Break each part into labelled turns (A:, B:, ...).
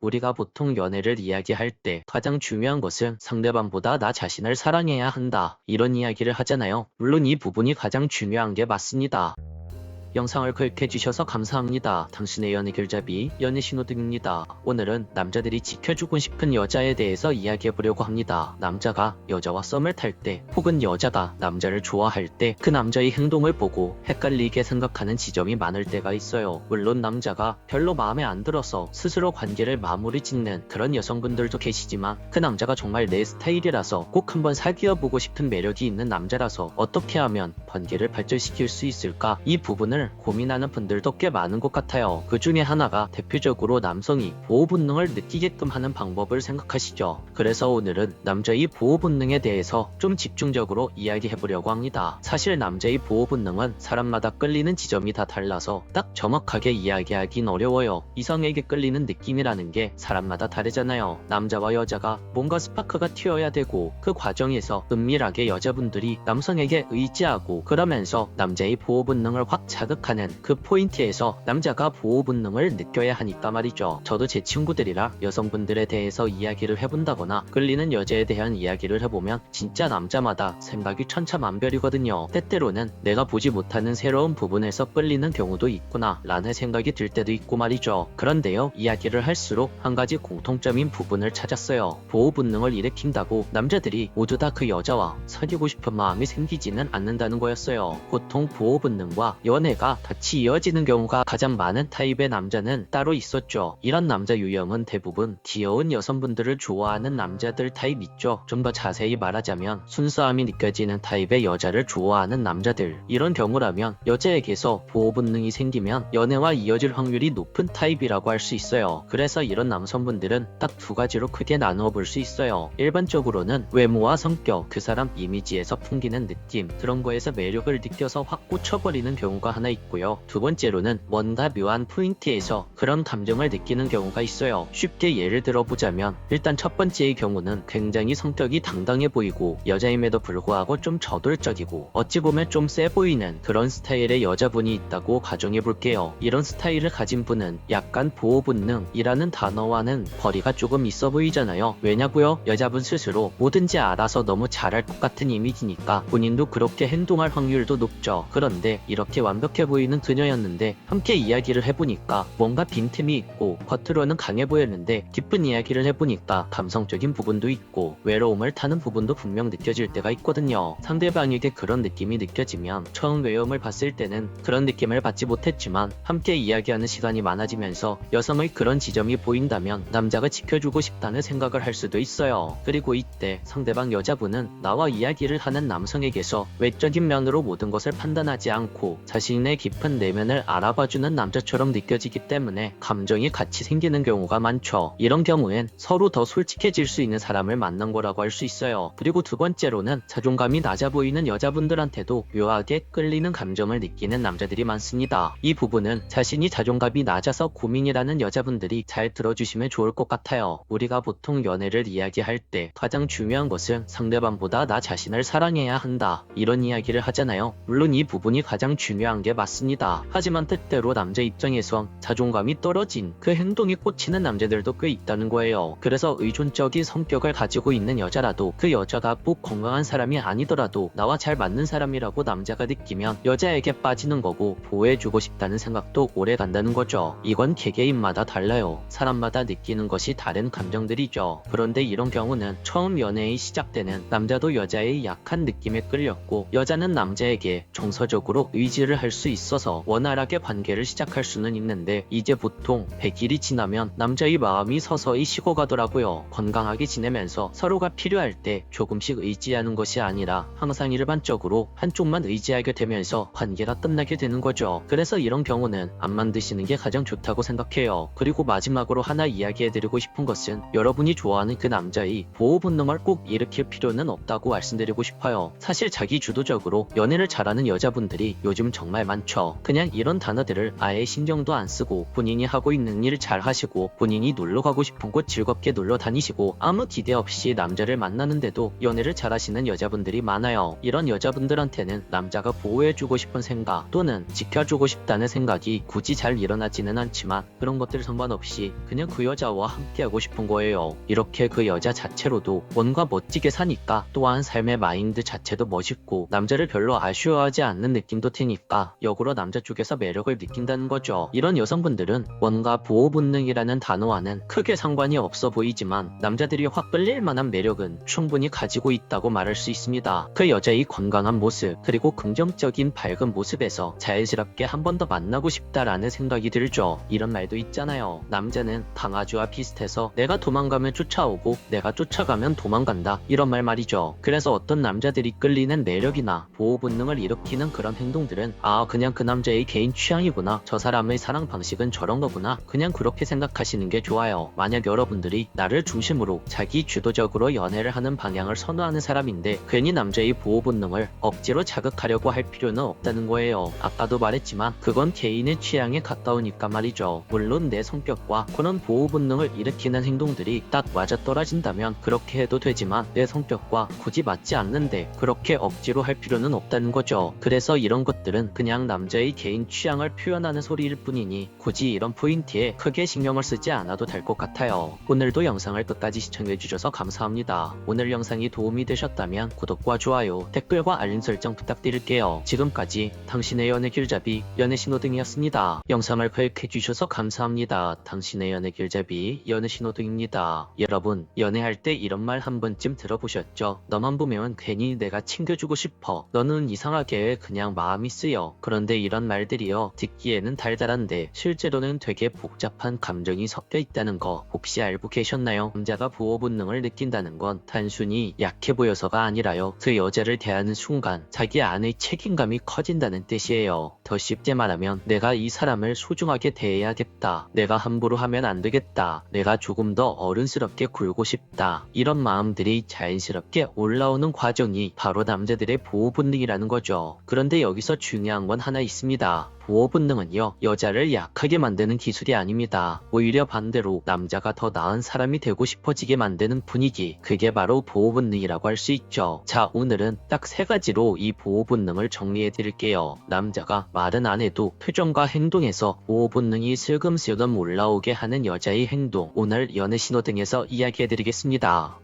A: 우리가 보통 연애를 이야기할 때 가장 중요한 것은 상대방보다 나 자신을 사랑해야 한다, 이런 이야기를 하잖아요. 물론 이 부분이 가장 중요한 게 맞습니다. 영상을 클릭해주셔서 감사합니다. 당신의 연애 길잡이 연애 신호등입니다. 오늘은 남자들이 지켜주고 싶은 여자에 대해서 이야기해보려고 합니다. 남자가 여자와 썸을 탈 때, 혹은 여자가 남자를 좋아할 때 그 남자의 행동을 보고 헷갈리게 생각하는 지점이 많을 때가 있어요. 물론 남자가 별로 마음에 안 들어서 스스로 관계를 마무리 짓는 그런 여성분들도 계시지만, 그 남자가 정말 내 스타일이라서 꼭 한번 사귀어보고 싶은 매력이 있는 남자라서 어떻게 하면 관계를 발전시킬 수 있을까, 이 부분을 고민하는 분들도 꽤 많은 것 같아요. 그 중에 하나가 대표적으로 남성이 보호 본능을 느끼게끔 하는 방법을 생각하시죠. 그래서 오늘은 남자의 보호 본능에 대해서 좀 집중적으로 이야기해보려고 합니다. 사실 남자의 보호 본능은 사람마다 끌리는 지점이 다 달라서 딱 정확하게 이야기하긴 어려워요. 이성에게 끌리는 느낌이라는 게 사람마다 다르잖아요. 남자와 여자가 뭔가 스파크가 튀어야 되고, 그 과정에서 은밀하게 여자분들이 남성에게 의지하고, 그러면서 남자의 보호 본능을 확 자극하는 그 포인트에서 남자가 보호 본능을 느껴야 하니까 말이죠. 저도 제 친구들이랑 여성분들에 대해서 이야기를 해본다거나 끌리는 여자에 대한 이야기를 해보면 진짜 남자마다 생각이 천차만별이거든요. 때때로는 내가 보지 못하는 새로운 부분에서 끌리는 경우도 있구나 라는 생각이 들 때도 있고 말이죠. 그런데요, 이야기를 할수록 한 가지 공통점인 부분을 찾았어요. 보호 본능을 일으킨다고 남자들이 모두 다 그 여자와 사귀고 싶은 마음이 생기지는 않는다는 거였어요. 보통 보호 본능과 연애가 같이 이어지는 경우가 가장 많은 타입의 남자는 따로 있었죠. 이런 남자 유형은 대부분 귀여운 여성분들을 좋아하는 남자들 타입 있죠. 좀 더 자세히 말하자면 순수함이 느껴지는 타입의 여자를 좋아하는 남자들. 이런 경우라면 여자에게서 보호 본능이 생기면 연애와 이어질 확률이 높은 타입이라고 할 수 있어요. 그래서 이런 남성분들은 딱 두 가지로 크게 나누어 볼 수 있어요. 일반적으로는 외모와 성격, 그 사람 이미지에서 풍기는 느낌, 그런 거에서 매력을 느껴서 확 꽂혀버리는 경우가 하나 있고요. 두 번째로는 뭔가 묘한 포인트에서 그런 감정을 느끼는 경우가 있어요. 쉽게 예를 들어보자면, 일단 첫 번째의 경우는 굉장히 성격이 당당해 보이고 여자임에도 불구하고 좀 저돌적이고 어찌 보면 좀 세 보이는 그런 스타일의 여자분이 있다고 가정해 볼게요. 이런 스타일을 가진 분은 약간 보호 본능이라는 단어와는 거리가 조금 있어 보이잖아요. 왜냐고요? 여자분 스스로 뭐든지 알아서 너무 잘할 것 같은 이미지니까 본인도 그렇게 행동할 확률도 높죠. 그런데 이렇게 완벽해 보이는 그녀였는데 함께 이야기를 해보니까 뭔가 빈틈이 있고, 겉으로는 강해 보였는데 깊은 이야기를 해보니까 감성적인 부분도 있고 외로움을 타는 부분도 분명 느껴질 때가 있거든요. 상대방에게 그런 느낌이 느껴지면 처음 외형을 봤을 때는 그런 느낌을 받지 못했지만, 함께 이야기하는 시간이 많아지면서 여성의 그런 지점이 보인다면 남자가 지켜주고 싶다는 생각을 할 수도 있어요. 그리고 이때 상대방 여자분은 나와 이야기를 하는 남성에게서 외적인 면으로 모든 것을 판단하지 않고 자신의 깊은 내면을 알아봐주는 남자처럼 느껴지기 때문에 감정이 같이 생기는 경우가 많죠. 이런 경우엔 서로 더 솔직해질 수 있는 사람을 만난 거라고 할 수 있어요. 그리고 두 번째로는 자존감이 낮아 보이는 여자분들한테도 묘하게 끌리는 감정을 느끼는 남자들이 많습니다. 이 부분은 자신이 자존감이 낮아서 고민이라는 여자분들이 잘 들어주시면 좋을 것 같아요. 우리가 보통 연애를 이야기할 때 가장 중요한 것은 상대방보다 나 자신을 사랑해야 한다, 이런 이야기를 하잖아요. 물론 이 부분이 가장 중요한 게 맞습니다. 하지만 때때로 남자 입장에선 자존감이 떨어진 그 행동이 꽂히는 남자들도 꽤 있다는 거예요. 그래서 의존적인 성격을 가지고 있는 여자라도 그 여자가 꼭 건강한 사람이 아니더라도 나와 잘 맞는 사람이라고 남자가 느끼면 여자에게 빠지는 거고 보호해주고 싶다는 생각도 오래 간다는 거죠. 이건 개개인마다 달라요. 사람마다 느끼는 것이 다른 감정들이죠. 그런데 이런 경우는 처음 연애의 시작되는 남자도 여자의 약한 느낌에 끌렸고, 여자는 남자에게 정서적으로 의지를 할 수 있어서 원활하게 관계를 시작할 수는 있는데, 이제 보통 100일이 지나면 남자의 마음이 서서히 식어가더라고요. 건강하게 지내면서 서로가 필요할 때 조금씩 의지하는 것이 아니라 항상 일반적으로 한쪽만 의지하게 되면서 관계가 끝나게 되는 거죠. 그래서 이런 경우는 안 만드시는 게 가장 좋다고 생각해요. 그리고 마지막으로 하나 이야기해드리고 싶은 것은, 여러분이 좋아하는 그 남자의 보호 본능을 꼭 일으킬 필요는 없다고 말씀드리고 싶어요. 사실 자기 주도적으로 연애를 잘하는 여자분들이 요즘 정말 많죠. 그냥 이런 단어들을 아예 신경도 안 쓰고 본인이 하고 있는 일 잘 하시고 본인이 놀러 가고 싶은 곳 즐겁게 놀러 다니시고 아무 기대 없이 남자를 만나는데도 연애를 잘하시는 여자분들이 많아요. 이런 여자분들한테는 남자가 보호해주고 싶은 생각 또는 지켜주고 싶다는 생각이 굳이 잘 일어나지는 않지만 그런 것들 상관없이 그냥 그 여자와 함께하고 싶은 거예요. 이렇게 그 여자 자체로도 뭔가 멋지게 사니까 또한 삶의 마인드 자체도 멋있고 남자를 별로 아쉬워하지 않는 느낌도 드니까 역으로 남자 쪽에서 매력을 느낀다는 거죠. 이런 여성분들은 뭔가 보호 본능이라는 단어와는 크게 상관이 없어 보이지만 남자들이 확 끌릴 만한 매력은 충분히 가지고 있다고 말할 수 있습니다. 그 여자의 건강한 모습 그리고 긍정적인 밝은 모습에서 자연스럽게 한 번 더 만나고 싶다라는 생각이 들죠. 이런 말도 있잖아요. 남자는 강아지와 비슷해서 내가 도망가면 쫓아오고 내가 쫓아가면 도망간다. 이런 말이죠. 그래서 어떤 남자들이 끌리는 매력이나 보호 본능을 일으키는 그런 행동들은 그냥 그 남자의 개인 취향이구나. 저 사람의 사랑 방식은 저런 거구나. 그냥 그렇게 생각하시는 게 좋아요. 만약 여러분들이 나를 중심으로 자기 주도적으로 연애를 하는 방향을 선호하는 사람인데 괜히 남자의 보호 본능을 억지로 자극하려고 할 필요는 없다는 거예요. 아까도 말했지만 그건 개인의 취향에 가까우니까 말이죠. 물론 내 성격과 그런 보호 본능을 일으키는 행동들이 딱 맞아떨어진다면 그렇게 해도 되지만 내 성격과 굳이 맞지 않는데 그렇게 억지로 할 필요는 없다는 거죠. 그래서 이런 것들은 그냥 남자의 개인 취향을 표현하는 소리일 뿐이니 굳이 이런 포인트에 크게 신경을 쓰지 않아도 될 것 같아요. 오늘도 영상을 끝까지 시청해주셔서 감사합니다. 오늘 영상이 도움이 되셨다면 구독과 좋아요, 댓글과 알림 설정 부탁드릴게요. 지금까지 당신의 연애 길잡이 연애신호등이었습니다. 영상을 클릭해주셔서 감사합니다. 당신의 연애 길잡이 연애신호등입니다. 여러분, 연애할 때 이런 말 한 번쯤 들어보셨죠? 너만 보면 괜히 내가 챙겨주고 싶어. 너는 이상하게 그냥 마음이 쓰여. 그런데 이런 말들이요, 듣기에는 달달한데 실제로는 되게 복잡한 감정이 섞여 있다는 거 혹시 알고 계셨나요? 남자가 보호 본능을 느낀다는 건 단순히 약해 보여서가 아니라요, 그 여자를 대하는 순간 자기 안의 책임감이 커진다는 뜻이에요. 더 쉽게 말하면 내가 이 사람을 소중하게 대해야겠다. 내가 함부로 하면 안 되겠다. 내가 조금 더 어른스럽게 굴고 싶다. 이런 마음들이 자연스럽게 올라오는 과정이 바로 남자들의 보호 본능이라는 거죠. 그런데 여기서 중요한 건 하나 있습니다. 보호 본능은요, 여자를 약하게 만드는 기술이 아닙니다. 오히려 반대로 남자가 더 나은 사람이 되고 싶어지게 만드는 분위기, 그게 바로 보호 본능이라고 할 수 있죠. 자, 오늘은 딱 3가지로 이 보호 본능을 정리해 드릴게요. 남자가 말은 안 해도 표정과 행동에서 보호 본능이 슬금슬금 올라오게 하는 여자의 행동, 오늘 연애신호등에서 이야기해 드리겠습니다.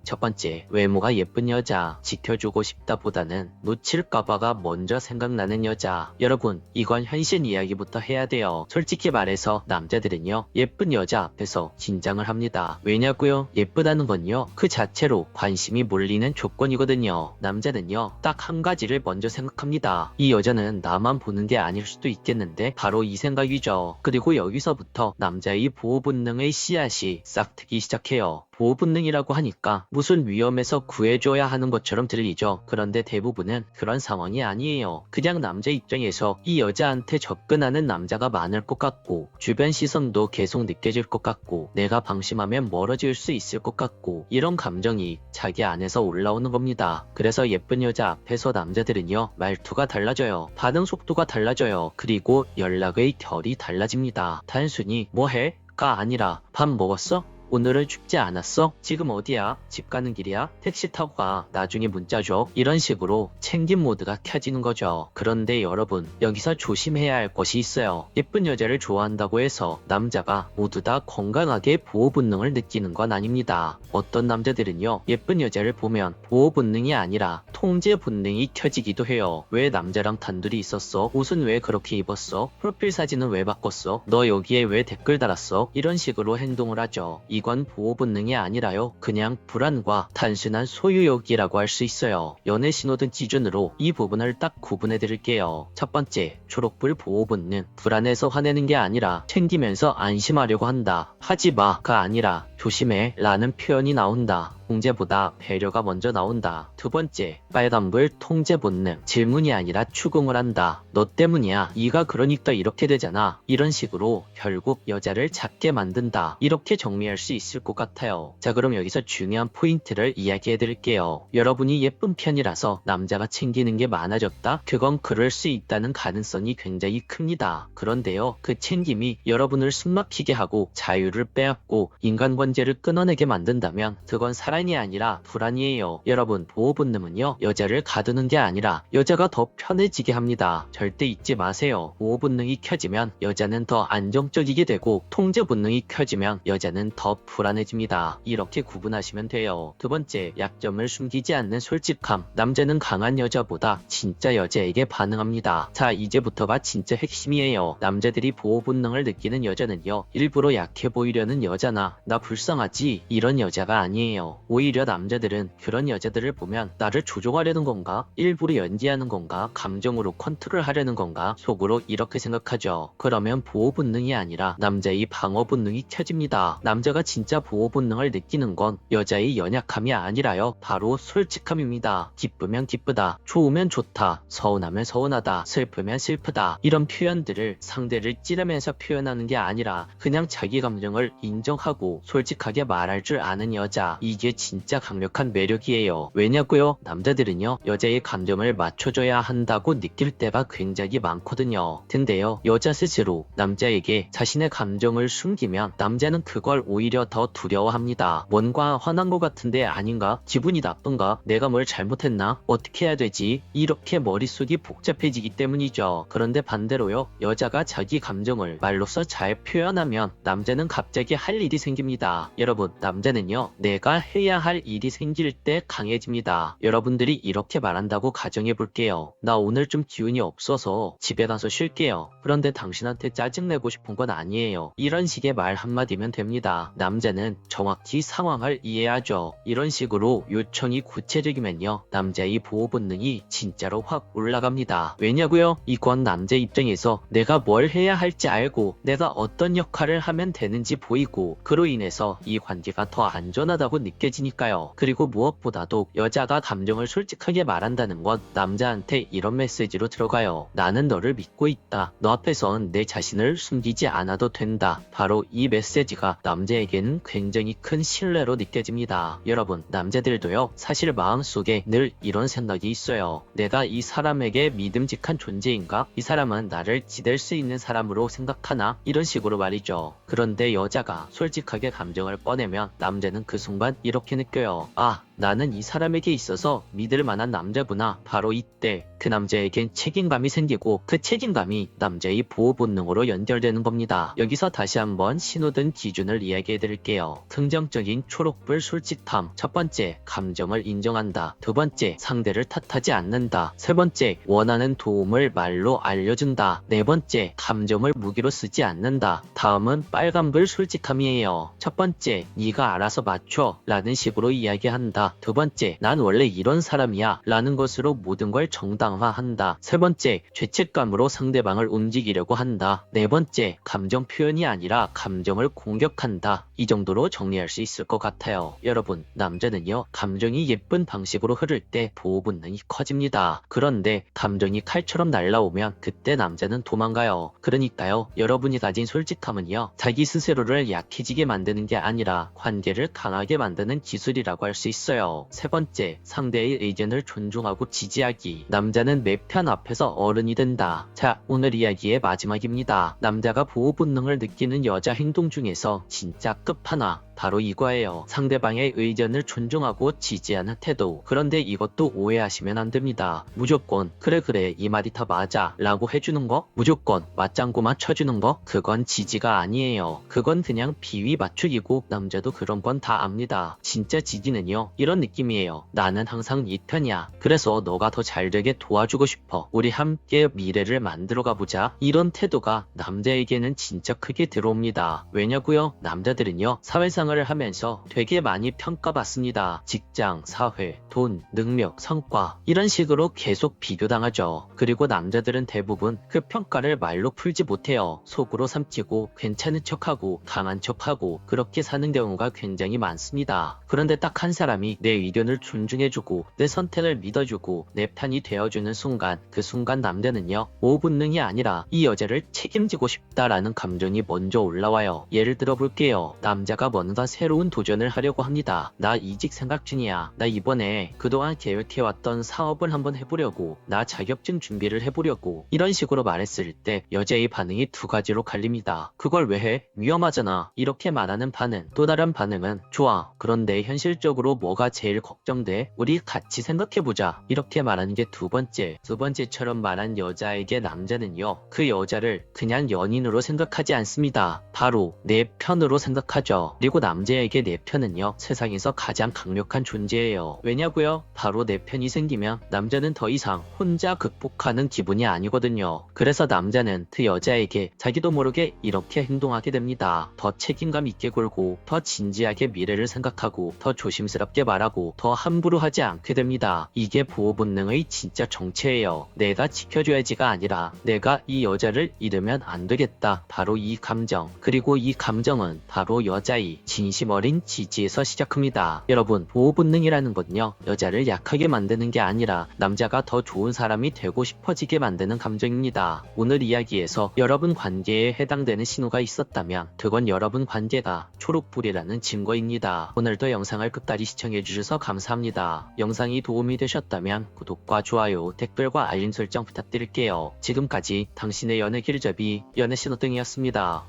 A: 첫 번째, 외모가 예쁜 여자, 지켜주고 싶다 보다는 놓칠까봐가 먼저 생각나는 여자. 여러분, 이건 현실 이야기부터 해야 돼요. 솔직히 말해서 남자들은요, 예쁜 여자 앞에서 긴장을 합니다. 왜냐고요? 예쁘다는 건요, 그 자체로 관심이 몰리는 조건이거든요. 남자는요, 딱 한 가지를 먼저 생각합니다. 이 여자는 나만 보는 게 아닐 수도 있겠는데, 바로 이 생각이죠. 그리고 여기서부터 남자의 보호 본능의 씨앗이 싹트기 시작해요. 보호 본능이라고 하니까 무슨 위험에서 구해줘야 하는 것처럼 들리죠. 그런데 대부분은 그런 상황이 아니에요. 그냥 남자 입장에서 이 여자한테 접근하는 남자가 많을 것 같고 주변 시선도 계속 느껴질 것 같고 내가 방심하면 멀어질 수 있을 것 같고 이런 감정이 자기 안에서 올라오는 겁니다. 그래서 예쁜 여자 앞에서 남자들은요, 말투가 달라져요. 반응 속도가 달라져요. 그리고 연락의 결이 달라집니다. 단순히 뭐해? 가 아니라 밥 먹었어? 오늘은 춥지 않았어? 지금 어디야? 집 가는 길이야? 택시 타고 가. 나중에 문자 줘. 이런 식으로 챙김 모드가 켜지는 거죠. 그런데 여러분, 여기서 조심해야 할 것이 있어요. 예쁜 여자를 좋아한다고 해서 남자가 모두 다 건강하게 보호 본능을 느끼는 건 아닙니다. 어떤 남자들은요, 예쁜 여자를 보면 보호 본능이 아니라 통제 본능이 켜지기도 해요. 왜 남자랑 단둘이 있었어? 옷은 왜 그렇게 입었어? 프로필 사진은 왜 바꿨어? 너 여기에 왜 댓글 달았어? 이런 식으로 행동을 하죠. 이건 보호 본능이 아니라요, 그냥 불안과 단순한 소유욕이라고 할 수 있어요. 연애 신호등 기준으로 이 부분을 딱 구분해 드릴게요. 첫 번째, 초록불 보호 본능. 불안해서 화내는 게 아니라 챙기면서 안심하려고 한다. 하지 마가 아니라 조심해 라는 표현이 나온다. 통제보다 배려가 먼저 나온다. 두 번째, 빨간불 통제 본능. 질문이 아니라 추궁을 한다. 너 때문이야. 네가 그러니까 이렇게 되잖아. 이런 식으로 결국 여자를 잡게 만든다. 이렇게 정리할 수 있을 것 같아요. 자, 그럼 여기서 중요한 포인트를 이야기해 드릴게요. 여러분이 예쁜 편이라서 남자가 챙기는 게 많아졌다? 그건 그럴 수 있다는 가능성이 굉장히 큽니다. 그런데요, 그 챙김이 여러분을 숨막히게 하고 자유를 빼앗고 인간관계를 끊어내게 만든다면 그건 사랑이 아니라 불안이에요. 여러분, 보호 본능은요, 여자를 가두는 게 아니라 여자가 더 편해지게 합니다. 절대 잊지 마세요. 보호 본능이 켜지면 여자는 더 안정적이게 되고 통제 본능이 켜지면 여자는 더 불안해집니다. 이렇게 구분하시면 돼요. 두 번째, 약점을 숨기지 않는 솔직함. 남자는 강한 여자보다 진짜 여자에게 반응합니다. 자, 이제부터가 진짜 핵심이에요. 남자들이 보호 본능을 느끼는 여자는요, 일부러 약해 보이려는 여자나 나 불쌍하지 이런 여자가 아니에요. 오히려 남자들은 그런 여자들을 보면 나를 조종하려는 건가? 일부러 연기하는 건가? 감정으로 컨트롤하려는 건가? 속으로 이렇게 생각하죠. 그러면 보호 본능이 아니라 남자의 방어 본능이 켜집니다. 남자가 진짜 보호 본능을 느끼는 건 여자의 연약함이 아니라요, 바로 솔직함입니다. 기쁘면 기쁘다, 좋으면 좋다, 서운하면 서운하다, 슬프면 슬프다, 이런 표현들을 상대를 찌르면서 표현하는 게 아니라 그냥 자기 감정을 인정하고 솔직하게 말할 줄 아는 여자. 이게 진짜 강력한 매력이에요. 왜냐고요? 남자들은요, 여자의 감정을 맞춰줘야 한다고 느낄 때가 굉장히 많거든요. 근데요, 여자 스스로 남자에게 자신의 감정을 숨기면 남자는 그걸 오히려 더 두려워합니다. 뭔가 화난 것 같은데 아닌가? 기분이 나쁜가? 내가 뭘 잘못했나? 어떻게 해야 되지? 이렇게 머릿속이 복잡해지기 때문이죠. 그런데 반대로요, 여자가 자기 감정을 말로써 잘 표현하면 남자는 갑자기 할 일이 생깁니다. 여러분, 남자는요, 내가 해야 할 일이 생길 때 강해집니다. 여러분들이 이렇게 말한다고 가정해볼게요. 나 오늘 좀 기운이 없어서 집에 가서 쉴게요. 그런데 당신한테 짜증내고 싶은 건 아니에요. 이런 식의 말 한마디면 됩니다. 남자는 정확히 상황을 이해하죠. 이런 식으로 요청이 구체적이면요, 남자의 보호 본능이 진짜로 확 올라갑니다. 왜냐고요? 이건 남자 입장에서 내가 뭘 해야 할지 알고 내가 어떤 역할을 하면 되는지 보이고 그로 인해서 이 관계가 더 안전하다고 느껴지니까요. 그리고 무엇보다도 여자가 감정을 솔직하게 말한다는 건 남자한테 이런 메시지로 들어가요. 나는 너를 믿고 있다. 너 앞에선 내 자신을 숨기지 않아도 된다. 바로 이 메시지가 남자에게는 굉장히 큰 신뢰로 느껴집니다. 여러분, 남자들도요, 사실 마음속에 늘 이런 생각이 있어요. 내가 이 사람에게 믿음직한 존재인가? 이 사람은 나를 기댈 수 있는 사람으로 생각하나? 이런 식으로 말이죠. 그런데 여자가 솔직하게 감정을 꺼내면 남자는 그 순간 이렇게 느껴요. 아, 나는 이 사람에게 있어서 믿을 만한 남자구나. 바로 이때 그 남자에겐 책임감이 생기고 그 책임감이 남자의 보호 본능으로 연결되는 겁니다. 여기서 다시 한번 신호등 기준을 이야기해 드릴게요. 긍정적인 초록불 솔직함. 첫 번째, 감정을 인정한다. 두 번째, 상대를 탓하지 않는다. 세 번째, 원하는 도움을 말로 알려준다. 네 번째, 감정을 무기로 쓰지 않는다. 다음은 빨간불 솔직함이에요. 첫 번째, 네가 알아서 맞춰 라는 식으로 이야기한다. 두 번째, 난 원래 이런 사람이야 라는 것으로 모든 걸 정당화한다. 세 번째, 죄책감으로 상대방을 움직이려고 한다. 네 번째, 감정 표현이 아니라 감정을 공격한다. 이 정도로 정리할 수 있을 것 같아요. 여러분, 남자는요, 감정이 예쁜 방식으로 흐를 때 보호 본능이 커집니다. 그런데 감정이 칼처럼 날라오면 그때 남자는 도망가요. 그러니까요, 여러분이 가진 솔직함은요, 자기 스스로를 약해지게 만드는 게 아니라 관계를 강하게 만드는 기술이라고 할 수 있어요. 세 번째, 상대의 의견을 존중하고 지지하기. 남자는 매 편 앞에서 어른이 된다. 자, 오늘 이야기의 마지막입니다. 남자가 보호 본능을 느끼는 여자 행동 중에서 진짜 끝판왕. 바로 이거예요. 상대방의 의견을 존중하고 지지하는 태도. 그런데 이것도 오해하시면 안 됩니다. 무조건 그래 이 말이 다 맞아 라고 해주는 거, 무조건 맞장구만 쳐주는 거, 그건 지지가 아니에요. 그건 그냥 비위 맞추기고 남자도 그런 건 다 압니다. 진짜 지지는요, 이런 느낌이에요. 나는 항상 네 편이야. 그래서 너가 더 잘되게 도와주고 싶어. 우리 함께 미래를 만들어 가보자. 이런 태도가 남자에게는 진짜 크게 들어옵니다. 왜냐고요? 남자들은요, 사회상 생활을 하면서 되게 많이 평가받습니다. 직장, 사회, 돈, 능력, 성과 이런 식으로 계속 비교당하죠. 그리고 남자들은 대부분 그 평가를 말로 풀지 못해요. 속으로 삼키고 괜찮은 척하고 강한 척하고 그렇게 사는 경우가 굉장히 많습니다. 그런데 딱 한 사람이 내 의견을 존중해주고 내 선택을 믿어주고 내 편이 되어주는 순간, 그 순간 남자는요, 오분능이 아니라 이 여자를 책임지고 싶다라는 감정이 먼저 올라와요. 예를 들어 볼게요. 남자가 뭔가 새로운 도전을 하려고 합니다. 나 이직 생각 중이야. 나 이번에 그동안 계획해왔던 사업을 한번 해보려고. 나 자격증 준비를 해보려고. 이런 식으로 말했을 때 여자의 반응이 두 가지로 갈립니다. 그걸 왜 해? 위험하잖아. 이렇게 말하는 반응. 또 다른 반응은 좋아. 그런데 현실적으로 뭐가 제일 걱정돼? 우리 같이 생각해보자. 이렇게 말하는 게 두 번째. 두 번째처럼 말한 여자에게 남자는요, 그 여자를 그냥 연인으로 생각하지 않습니다. 바로 내 편으로 생각하죠. 그리고 남자에게 내 편은요, 세상에서 가장 강력한 존재예요. 왜냐고요? 바로 내 편이 생기면 남자는 더 이상 혼자 극복하는 기분이 아니거든요. 그래서 남자는 그 여자에게 자기도 모르게 이렇게 행동하게 됩니다. 더 책임감 있게 굴고, 더 진지하게 미래를 생각하고, 더 조심스럽게 말하고, 더 함부로 하지 않게 됩니다. 이게 보호 본능의 진짜 정체예요. 내가 지켜줘야지가 아니라 내가 이 여자를 잃으면 안 되겠다. 바로 이 감정. 그리고 이 감정은 바로 여자의 진심 어린 지지에서 시작합니다. 여러분, 보호 본능이라는 건요, 여자를 약하게 만드는 게 아니라 남자가 더 좋은 사람이 되고 싶어지게 만드는 감정입니다. 오늘 이야기에서 여러분 관계에 해당되는 신호가 있었다면 그건 여러분 관계가 초록불이라는 증거입니다. 오늘도 영상을 끝까지 시청해주셔서 감사합니다. 영상이 도움이 되셨다면 구독과 좋아요, 댓글과 알림 설정 부탁드릴게요. 지금까지 당신의 연애 길잡이 연애신호등이었습니다.